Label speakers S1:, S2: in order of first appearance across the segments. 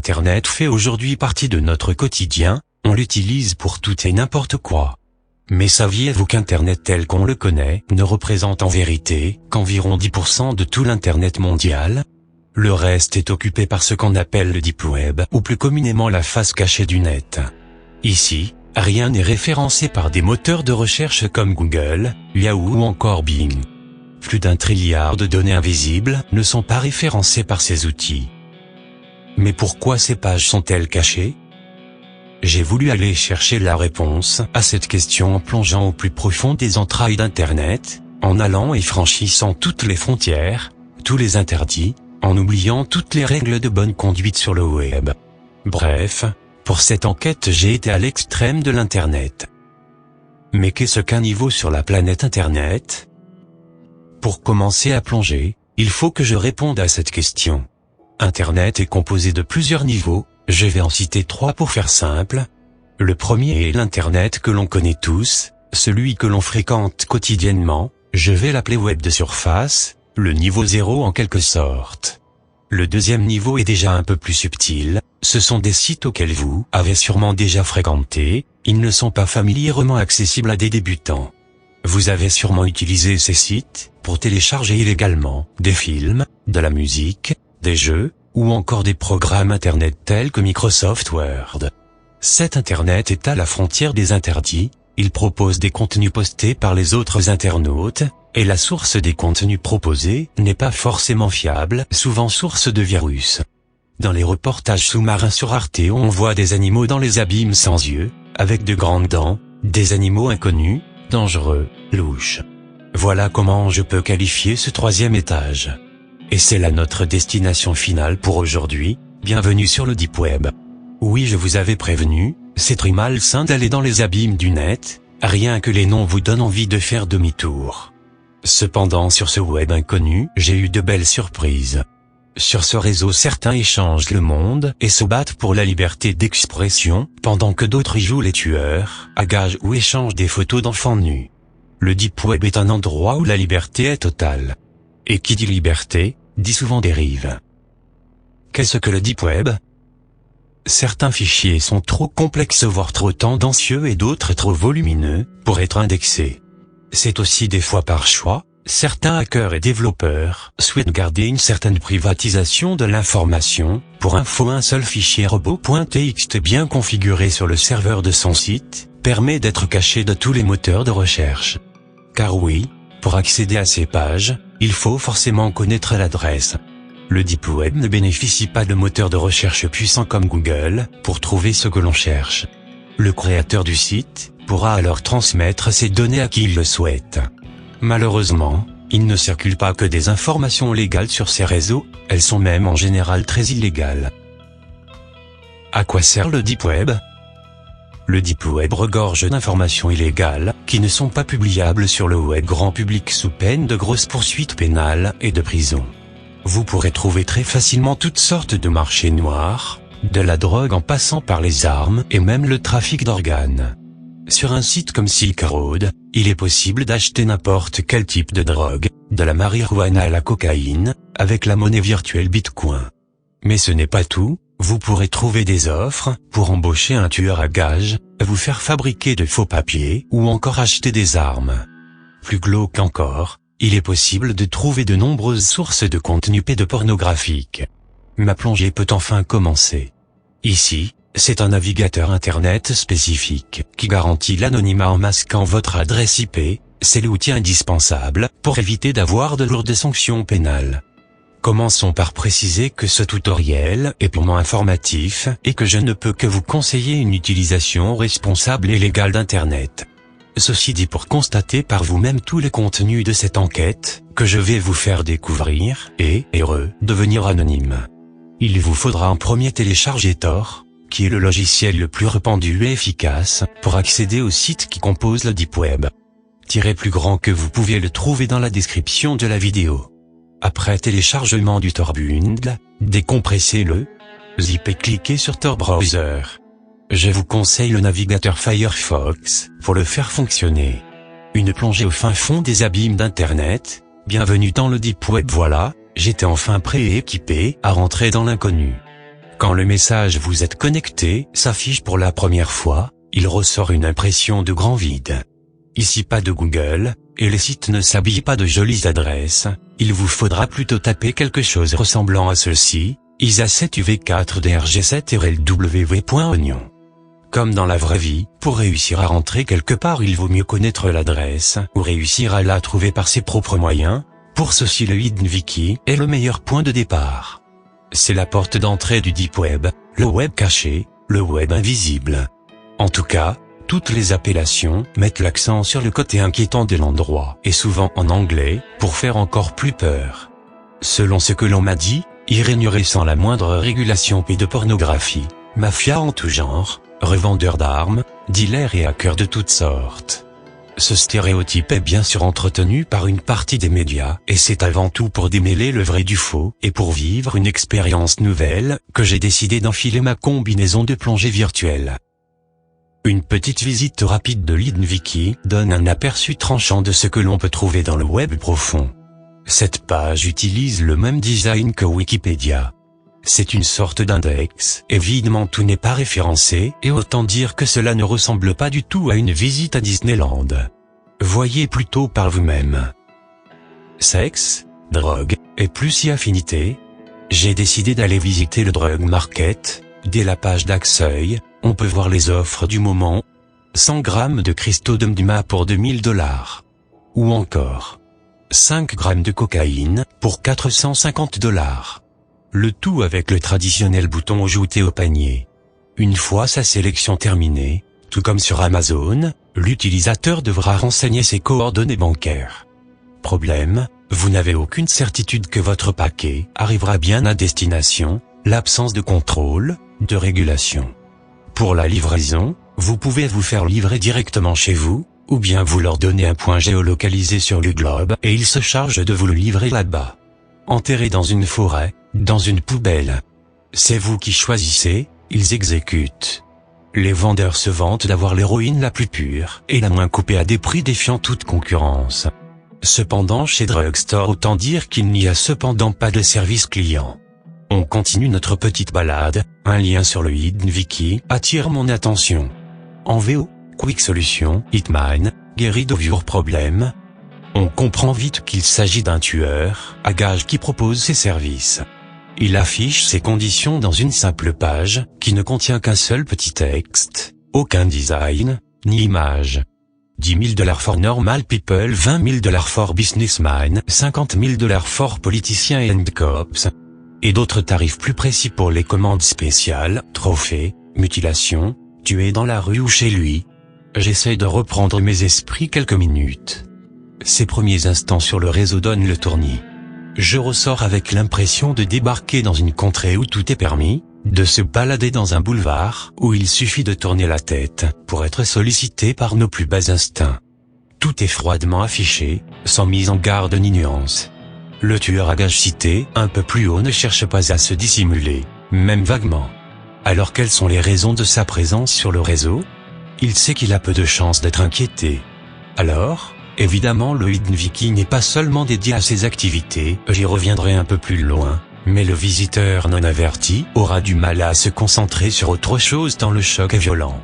S1: Internet fait aujourd'hui partie de notre quotidien, on l'utilise pour tout et n'importe quoi. Mais saviez-vous qu'Internet tel qu'on le connaît ne représente en vérité qu'environ 10% de tout l'Internet mondial? Le reste est occupé par ce qu'on appelle le Deep Web, ou plus communément la face cachée du net. Ici, rien n'est référencé par des moteurs de recherche comme Google, Yahoo ou encore Bing. Plus d'1 trilliard de données invisibles ne sont pas référencées par ces outils. Mais pourquoi ces pages sont-elles cachées? J'ai voulu aller chercher la réponse à cette question en plongeant au plus profond des entrailles d'Internet, en allant et franchissant toutes les frontières, tous les interdits, en oubliant toutes les règles de bonne conduite sur le web. Bref, pour cette enquête j'ai été à l'extrême de l'Internet. Mais qu'est-ce qu'un niveau sur la planète Internet? Pour commencer à plonger, il faut que je réponde à cette question. Internet est composé de plusieurs niveaux, je vais en citer 3 pour faire simple. Le premier est l'Internet que l'on connaît tous, celui que l'on fréquente quotidiennement, je vais l'appeler web de surface, le niveau 0 en quelque sorte. Le deuxième niveau est déjà un peu plus subtil, ce sont des sites auxquels vous avez sûrement déjà fréquenté, ils ne sont pas familièrement accessibles à des débutants. Vous avez sûrement utilisé ces sites pour télécharger illégalement des films, de la musique, des jeux, ou encore des programmes Internet tels que Microsoft Word. Cet Internet est à la frontière des interdits, il propose des contenus postés par les autres internautes, et la source des contenus proposés n'est pas forcément fiable, souvent source de virus. Dans les reportages sous-marins sur Arte on voit des animaux dans les abîmes sans yeux, avec de grandes dents, des animaux inconnus, dangereux, louches. Voilà comment je peux qualifier ce troisième étage. Et c'est là notre destination finale pour aujourd'hui, bienvenue sur le Deep Web. Oui, je vous avais prévenu, c'est très malsain d'aller dans les abîmes du net, rien que les noms vous donnent envie de faire demi-tour. Cependant sur ce web inconnu, j'ai eu de belles surprises. Sur ce réseau certains échangent le monde et se battent pour la liberté d'expression, pendant que d'autres y jouent les tueurs, à gages ou échangent des photos d'enfants nus. Le Deep Web est un endroit où la liberté est totale. Et qui dit liberté, dit souvent dérive. Qu'est-ce que le Deep Web? Certains fichiers sont trop complexes voire trop tendancieux et d'autres trop volumineux pour être indexés. C'est aussi des fois par choix, certains hackers et développeurs souhaitent garder une certaine privatisation de l'information. Pour info, un seul fichier robot.txt bien configuré sur le serveur de son site permet d'être caché de tous les moteurs de recherche. Car oui, pour accéder à ces pages, il faut forcément connaître l'adresse. Le Deep Web ne bénéficie pas de moteurs de recherche puissants comme Google pour trouver ce que l'on cherche. Le créateur du site pourra alors transmettre ses données à qui il le souhaite. Malheureusement, il ne circule pas que des informations légales sur ces réseaux, elles sont même en général très illégales. À quoi sert le Deep Web? Le Deep Web regorge d'informations illégales, qui ne sont pas publiables sur le web grand public sous peine de grosses poursuites pénales et de prison. Vous pourrez trouver très facilement toutes sortes de marchés noirs, de la drogue en passant par les armes et même le trafic d'organes. Sur un site comme Silk Road, il est possible d'acheter n'importe quel type de drogue, de la marijuana à la cocaïne, avec la monnaie virtuelle Bitcoin. Mais ce n'est pas tout. Vous pourrez trouver des offres pour embaucher un tueur à gages, vous faire fabriquer de faux papiers ou encore acheter des armes. Plus glauque encore, il est possible de trouver de nombreuses sources de contenu pédopornographique. Ma plongée peut enfin commencer. Ici, c'est un navigateur Internet spécifique qui garantit l'anonymat en masquant votre adresse IP, c'est l'outil indispensable pour éviter d'avoir de lourdes sanctions pénales. Commençons par préciser que ce tutoriel est purement informatif et que je ne peux que vous conseiller une utilisation responsable et légale d'Internet. Ceci dit pour constater par vous-même tous les contenus de cette enquête, que je vais vous faire découvrir, et devenir anonyme. Il vous faudra en premier télécharger Tor, qui est le logiciel le plus répandu et efficace, pour accéder au site qui compose le Deep Web. Plus grand que vous pouvez le trouver dans la description de la vidéo. Après téléchargement du Tor bundle, décompressez-le, zip et cliquez sur Tor Browser. Je vous conseille le navigateur Firefox pour le faire fonctionner. Une plongée au fin fond des abîmes d'Internet, bienvenue dans le Deep Web. Voilà, j'étais enfin prêt et équipé à rentrer dans l'inconnu. Quand le message "Vous êtes connecté" s'affiche pour la première fois, il ressort une impression de grand vide. Ici pas de Google, et les sites ne s'habillent pas de jolies adresses, il vous faudra plutôt taper quelque chose ressemblant à ceci, isa7uv4drg7rlw.oignon. Comme dans la vraie vie, pour réussir à rentrer quelque part il vaut mieux connaître l'adresse ou réussir à la trouver par ses propres moyens. Pour ceci le Hidden Wiki est le meilleur point de départ. C'est la porte d'entrée du Deep Web, le web caché, le web invisible. En tout cas, toutes les appellations mettent l'accent sur le côté inquiétant de l'endroit, et souvent en anglais, pour faire encore plus peur. Selon ce que l'on m'a dit, y régnerait sans la moindre régulation pédopornographie, mafia en tout genre, revendeurs d'armes, dealers et hackers de toutes sortes. Ce stéréotype est bien sûr entretenu par une partie des médias, et c'est avant tout pour démêler le vrai du faux, et pour vivre une expérience nouvelle, que j'ai décidé d'enfiler ma combinaison de plongée virtuelle. Une petite visite rapide de l'Hidden Wiki donne un aperçu tranchant de ce que l'on peut trouver dans le web profond. Cette page utilise le même design que Wikipédia. C'est une sorte d'index, évidemment tout n'est pas référencé, et autant dire que cela ne ressemble pas du tout à une visite à Disneyland. Voyez plutôt par vous-même. Sexe, drogue, et plus y affinité. J'ai décidé d'aller visiter le Drug Market. Dès la page d'accueil, on peut voir les offres du moment. 100 grammes de cristaux de MDMA pour $2000. Ou encore 5 grammes de cocaïne pour $450. Le tout avec le traditionnel bouton ajouter au panier. Une fois sa sélection terminée, tout comme sur Amazon, l'utilisateur devra renseigner ses coordonnées bancaires. Problème, vous n'avez aucune certitude que votre paquet arrivera bien à destination, l'absence de contrôle, de régulation. Pour la livraison, vous pouvez vous faire livrer directement chez vous, ou bien vous leur donnez un point géolocalisé sur le globe et ils se chargent de vous le livrer là-bas. Enterré dans une forêt, dans une poubelle. C'est vous qui choisissez, ils exécutent. Les vendeurs se vantent d'avoir l'héroïne la plus pure et la moins coupée à des prix défiant toute concurrence. Cependant chez Drugstore autant dire qu'il n'y a cependant pas de service client. On continue notre petite balade, un lien sur le Hidden Wiki attire mon attention. En VO, Quick Solution, Hitman, Get of Your Problem. On comprend vite qu'il s'agit d'un tueur à gages qui propose ses services. Il affiche ses conditions dans une simple page, qui ne contient qu'un seul petit texte, aucun design, ni image. $10,000 for normal people, $20,000 for businessman, $50,000 for politicians and cops. Et d'autres tarifs plus précis pour les commandes spéciales, trophées, mutilations, tués dans la rue ou chez lui. J'essaie de reprendre mes esprits quelques minutes. Ces premiers instants sur le réseau donnent le tournis. Je ressors avec l'impression de débarquer dans une contrée où tout est permis, de se balader dans un boulevard où il suffit de tourner la tête pour être sollicité par nos plus bas instincts. Tout est froidement affiché, sans mise en garde ni nuance. Le tueur à gages cité un peu plus haut ne cherche pas à se dissimuler, même vaguement. Alors quelles sont les raisons de sa présence sur le réseau? Il sait qu'il a peu de chances d'être inquiété. Alors, évidemment le Hidden Wiki n'est pas seulement dédié à ses activités, j'y reviendrai un peu plus loin, mais le visiteur non averti aura du mal à se concentrer sur autre chose tant le choc est violent.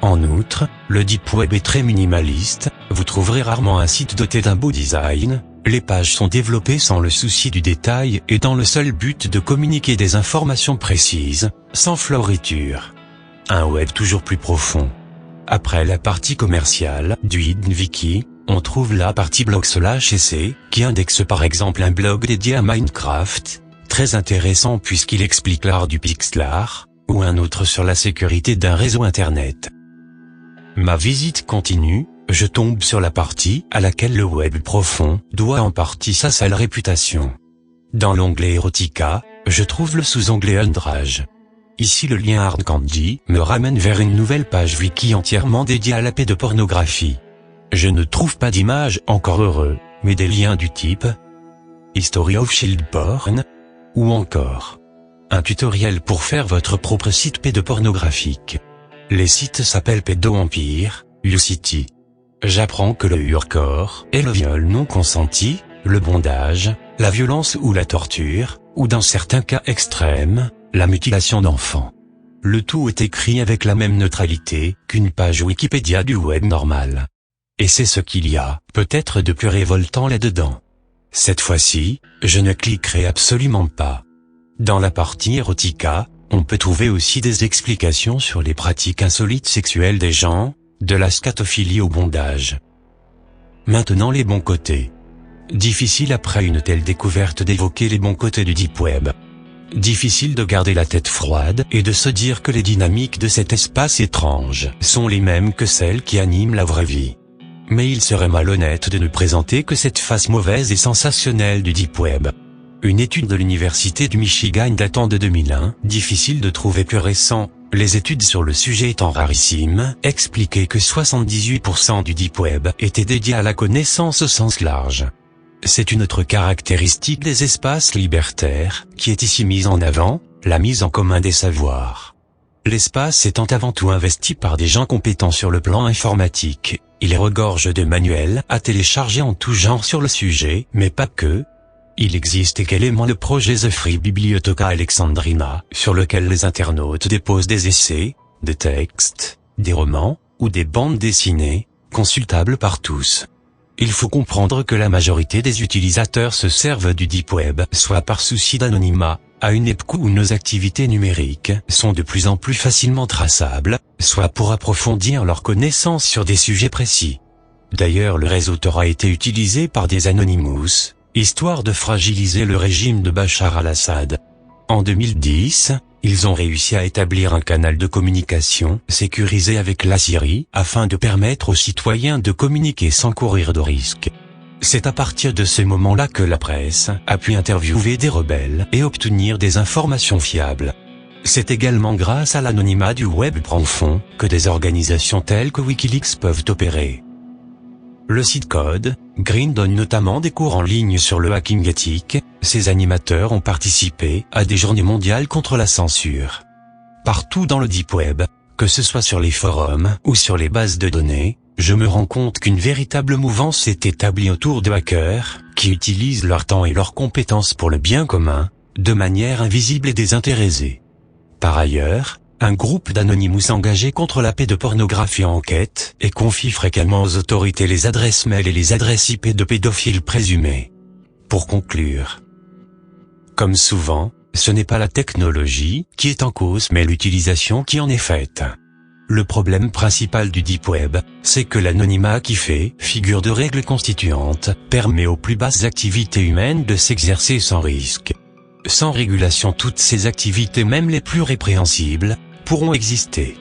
S1: En outre, le Deep Web est très minimaliste, vous trouverez rarement un site doté d'un beau design, les pages sont développées sans le souci du détail et dans le seul but de communiquer des informations précises, sans floriture. Un web toujours plus profond. Après la partie commerciale du Hidden Wiki, on trouve la partie blog/essai, qui indexe par exemple un blog dédié à Minecraft, très intéressant puisqu'il explique l'art du pixel art, ou un autre sur la sécurité d'un réseau internet. Ma visite continue, je tombe sur la partie à laquelle le web profond doit en partie sa sale réputation. Dans l'onglet Erotica, je trouve le sous-onglet Undrage. Ici le lien Hard Candy me ramène vers une nouvelle page wiki entièrement dédiée à la pédopornographie. Je ne trouve pas d'image, encore heureux, mais des liens du type History of Child Porn, ou encore un tutoriel pour faire votre propre site pédopornographique. Les sites s'appellent Pédo Empire, Ucity. J'apprends que le hardcore est le viol non consenti, le bondage, la violence ou la torture, ou dans certains cas extrêmes, la mutilation d'enfants. Le tout est écrit avec la même neutralité qu'une page Wikipédia du web normal. Et c'est ce qu'il y a, peut-être de plus révoltant là-dedans. Cette fois-ci, je ne cliquerai absolument pas. Dans la partie Erotica, on peut trouver aussi des explications sur les pratiques insolites sexuelles des gens, de la scatophilie au bondage. Maintenant les bons côtés. Difficile après une telle découverte d'évoquer les bons côtés du Deep Web. Difficile de garder la tête froide et de se dire que les dynamiques de cet espace étrange sont les mêmes que celles qui animent la vraie vie. Mais il serait malhonnête de ne présenter que cette face mauvaise et sensationnelle du Deep Web. Une étude de l'université du Michigan datant de 2001, difficile de trouver plus récent, les études sur le sujet étant rarissimes, expliquaient que 78% du Deep Web était dédié à la connaissance au sens large. C'est une autre caractéristique des espaces libertaires, qui est ici mise en avant, la mise en commun des savoirs. L'espace étant avant tout investi par des gens compétents sur le plan informatique, il regorge de manuels à télécharger en tout genre sur le sujet, mais pas que. Il existe également le projet The Free Bibliotheca Alexandrina, sur lequel les internautes déposent des essais, des textes, des romans, ou des bandes dessinées, consultables par tous. Il faut comprendre que la majorité des utilisateurs se servent du Deep Web, soit par souci d'anonymat, à une époque où nos activités numériques sont de plus en plus facilement traçables, soit pour approfondir leurs connaissances sur des sujets précis. D'ailleurs le réseau Tor a été utilisé par des Anonymous, histoire de fragiliser le régime de Bachar al-Assad. En 2010, ils ont réussi à établir un canal de communication sécurisé avec la Syrie afin de permettre aux citoyens de communiquer sans courir de risques. C'est à partir de ce moment-là que la presse a pu interviewer des rebelles et obtenir des informations fiables. C'est également grâce à l'anonymat du web profond que des organisations telles que Wikileaks peuvent opérer. Le site Code Green donne notamment des cours en ligne sur le hacking éthique. Ses animateurs ont participé à des journées mondiales contre la censure. Partout dans le Deep Web, que ce soit sur les forums ou sur les bases de données, je me rends compte qu'une véritable mouvance s'est établie autour de hackers, qui utilisent leur temps et leurs compétences pour le bien commun, de manière invisible et désintéressée. Par ailleurs, un groupe d'Anonymous engagés contre la pédopornographie enquête et confie fréquemment aux autorités les adresses mail et les adresses IP de pédophiles présumés. Pour conclure, comme souvent, ce n'est pas la technologie qui est en cause mais l'utilisation qui en est faite. Le problème principal du Deep Web, c'est que l'anonymat qui fait figure de règle constituante permet aux plus basses activités humaines de s'exercer sans risque. Sans régulation, toutes ces activités, même les plus répréhensibles, pourront exister.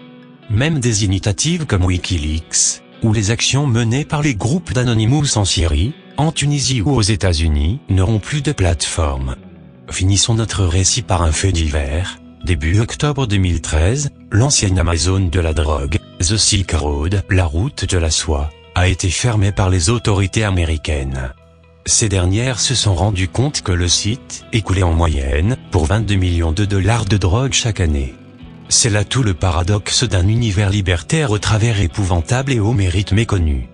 S1: Même des initiatives comme Wikileaks, ou les actions menées par les groupes d'Anonymous en Syrie, en Tunisie ou aux États-Unis, n'auront plus de plateforme. Finissons notre récit par un fait divers. Début octobre 2013, l'ancienne Amazon de la drogue, The Silk Road, la route de la soie, a été fermée par les autorités américaines. Ces dernières se sont rendues compte que le site écoulait en moyenne pour 22 millions de dollars de drogue chaque année. C'est là tout le paradoxe d'un univers libertaire au travers épouvantable et au mérite méconnu.